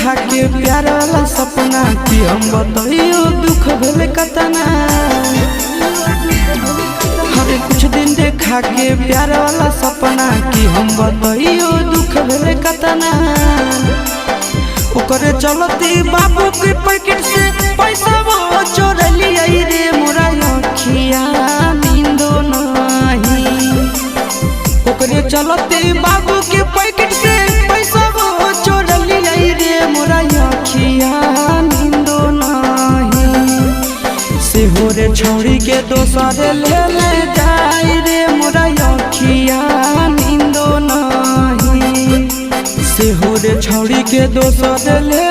देखा के प्यार वाला सपना कि हम बताइयो दुख भेले कतना। हरे कुछ दिन देखा के प्यार वाला सपना कि हम बताइयो दुख भेले कतना। ओकरे चलती बाबू के पैकेट से पैसा वो चोर लिया रे मोरा अखिया नींदो नहीं। ओकरे चलती बाबू के पैकेट से पैसा वो चोर लिया रे मोरा अखिया नींदो नहीं। सेहो रे छौड़ी के दोसर ले ले जाई रे मोरा अखिया नींदो नहीं। सेहो रे छौड़ी के दोसर ले